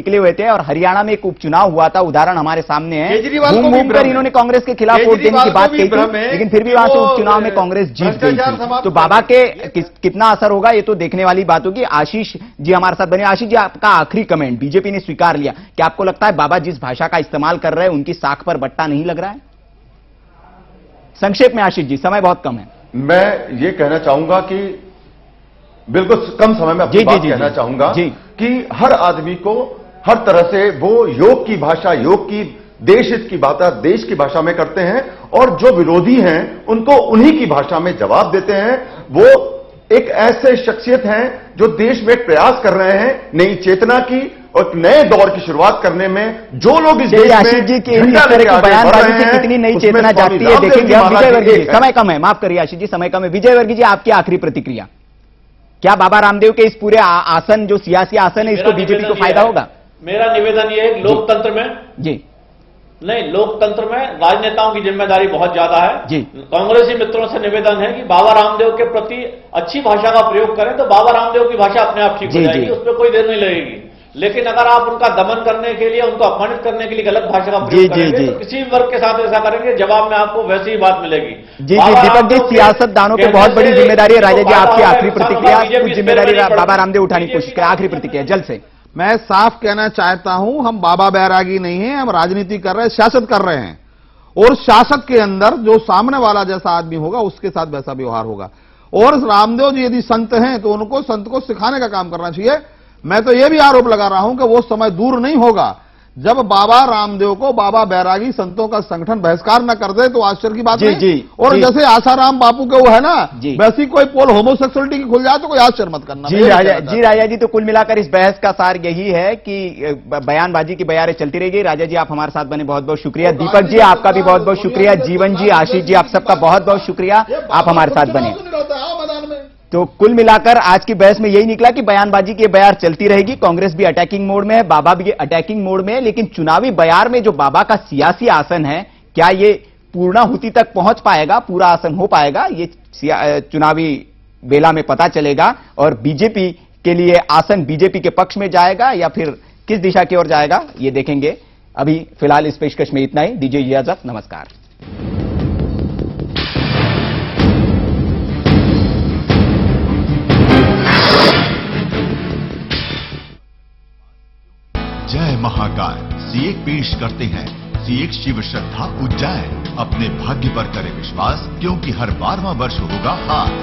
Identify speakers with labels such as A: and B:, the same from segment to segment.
A: निकले हुए थे और हरियाणा में एक उपचुनाव हुआ था, उदाहरण हमारे सामने है।
B: केजरीवाल को
A: घूम कर इन्होंने कांग्रेस के खिलाफ वोट देने की बात कही थी, लेकिन फिर भी वहां से उपचुनाव में कांग्रेस जीत गई थी। तो बाबा के कितना असर होगा ये तो देखने वाली बात होगी। आशीष जी हमारे साथ बने। आशीष जी, आपका आखिरी कमेंट, बीजेपी ने स्वीकार लिया, क्या आपको लगता है बाबा जिस भाषा का इस्तेमाल कर रहे हैं उनकी साख पर बट्टा नहीं लग रहा है? संक्षेप में आशीष जी, समय बहुत कम है।
C: मैं ये कहना चाहूंगा कि बिल्कुल कम समय में अपनी बात कहना चाहूंगा कि हर आदमी को हर तरह से वो योग की भाषा, योग की देश हित की बात देश की भाषा में करते हैं, और जो विरोधी हैं उनको उन्हीं की भाषा में जवाब देते हैं। वो एक ऐसे शख्सियत हैं जो देश में प्रयास कर रहे हैं नई चेतना की और नए दौर की शुरुआत करने में। जो लोग इस देश में
A: जी की इस तरह की बयानबाजी से कितनी नई चेतना जाती है देखेंगे हम। विजय वर्गीय जी, समय कम है, माफ करिए आशीष जी, समय कम है। विजय वर्गीय जी, आपकी आखिरी प्रतिक्रिया, क्या बाबा रामदेव के इस पूरे आसन जो सियासी आसन है इसको बीजेपी को फायदा होगा?
D: मेरा निवेदन ये है, लोकतंत्र में
A: जी
D: नहीं, लोकतंत्र में राजनेताओं की जिम्मेदारी बहुत ज्यादा है
A: जी।
D: कांग्रेसी मित्रों से निवेदन है कि बाबा रामदेव के प्रति अच्छी भाषा का प्रयोग करें तो बाबा रामदेव की भाषा अपने आप ठीक हो जाएगी, उसमें कोई देर नहीं लगेगी। लेकिन अगर आप उनका दमन करने के लिए, उनको अपमानित करने के लिए गलत भाषा का प्रयोग करेंगे तो किसी भी वर्ग के साथ ऐसा करेंगे, जवाब में आपको वैसी ही बात मिलेगी।
A: जी जी दीपक जी, सियासतदानों पे बहुत बड़ी जिम्मेदारी है। राजा जी, आपकी आखिरी प्रतिक्रिया, जिम्मेदारी बाबा रामदेव उठाने की कोशिश करें, आखिरी प्रतिक्रिया जल्द से।
B: मैं साफ कहना चाहता हूं, हम बाबा बैरागी नहीं हैं, हम राजनीति कर रहे हैं, सियासत कर रहे हैं, और सियासत के अंदर जो सामने वाला जैसा आदमी होगा उसके साथ वैसा व्यवहार होगा। और रामदेव जी यदि संत हैं तो उनको संत को सिखाने का काम करना चाहिए। मैं तो यह भी आरोप लगा रहा हूं कि वो समय दूर नहीं होगा जब बाबा रामदेव को बाबा बैरागी संतों का संगठन बहिष्कार न कर दे तो आश्चर्य की बात नहीं। और जैसे आसाराम बापू के वो है ना, वैसी कोई पोल होमोसेक्सुअलिटी की खुल जाए तो कोई आश्चर्य मत करना।
A: जी राजा जी, तो कुल मिलाकर इस बहस का सार यही है कि बयानबाजी की बयारें चलती रहेगी। राजा जी, आप हमारे साथ बने, बहुत बहुत शुक्रिया। दीपक जी, आपका भी बहुत बहुत शुक्रिया। जीवन जी, आशीष जी, आप सबका बहुत बहुत शुक्रिया, आप हमारे साथ बने। तो कुल मिलाकर आज की बहस में यही निकला कि बयानबाजी की बयार चलती रहेगी, कांग्रेस भी अटैकिंग मोड में है, बाबा भी अटैकिंग मोड में है, लेकिन चुनावी बयार में जो बाबा का सियासी आसन है, क्या ये पूर्णाहुति तक पहुंच पाएगा, पूरा आसन हो पाएगा, ये चुनावी बेला में पता चलेगा। और बीजेपी के लिए आसन बीजेपी के पक्ष में जाएगा या फिर किस दिशा की ओर जाएगा, ये देखेंगे। अभी फिलहाल इस पेशकश में इतना ही, दीजिए इजाजत, नमस्कार।
E: जय महाकाल सीएक पेश करते हैं सीएक शिव श्रद्धा उज्जैन। अपने भाग्य पर करें विश्वास, क्योंकि हर 12वां वर्ष होगा खास।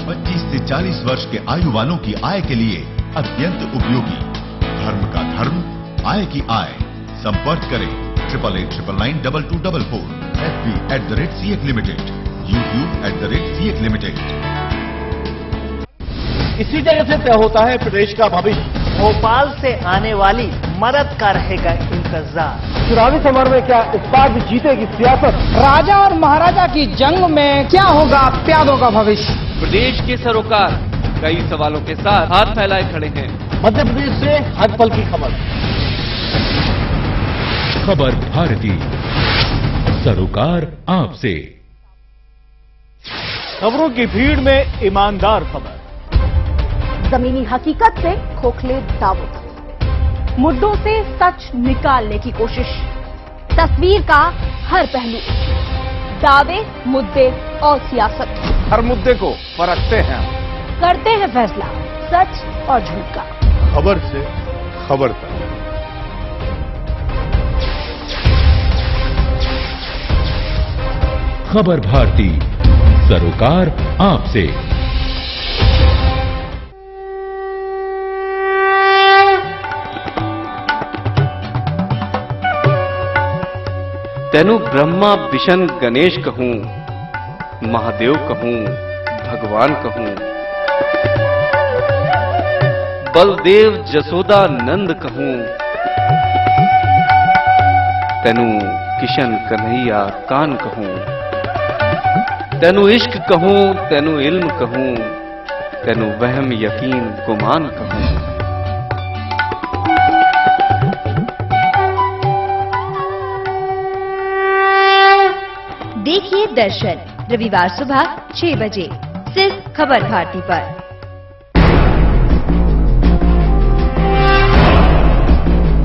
E: 25 से 40 वर्ष के आयु वालों की आय के लिए अत्यंत उपयोगी। धर्म का धर्म, आय की आय। संपर्क करें 8889922244, FB @CX Limited, YouTube @CX Limited।
F: इसी जगह से तय होता है प्रदेश का भविष्य।
G: भोपाल से आने वाली मदद का रहेगा इंतजार।
F: चुनावी समर में क्या इस बार भी जीतेगी सियासत?
H: राजा और महाराजा की जंग में क्या होगा प्यादों का भविष्य?
I: प्रदेश के सरोकार कई सवालों के साथ हाथ फैलाए खड़े हैं।
F: मध्य प्रदेश से हर पल की खबर।
J: खबर भारती, सरोकार आपसे।
F: खबरों की भीड़ में ईमानदार खबर,
K: जमीनी हकीकत से खोखले दावों तक, मुद्दों से सच निकालने की कोशिश, तस्वीर का हर पहलू, दावे, मुद्दे और सियासत।
F: हर मुद्दे को परखते हैं,
K: करते हैं फैसला सच और झूठ का।
L: खबर से खबर तक।
J: खबर भारती, सरोकार आपसे।
I: तेनु ब्रह्मा विशन गणेश कहूं, महादेव कहूं, भगवान कहूं, बलदेव जसोदा नंद कहूं, तेनु किशन कन्हैया कान कहूं, तेनु इश्क कहूं, तेनु इल्म कहूं, तेनु वहम यकीन गुमान कहूं।
M: देखिए दर्शन रविवार सुबह 6 बजे सिर्फ खबर भारती पर।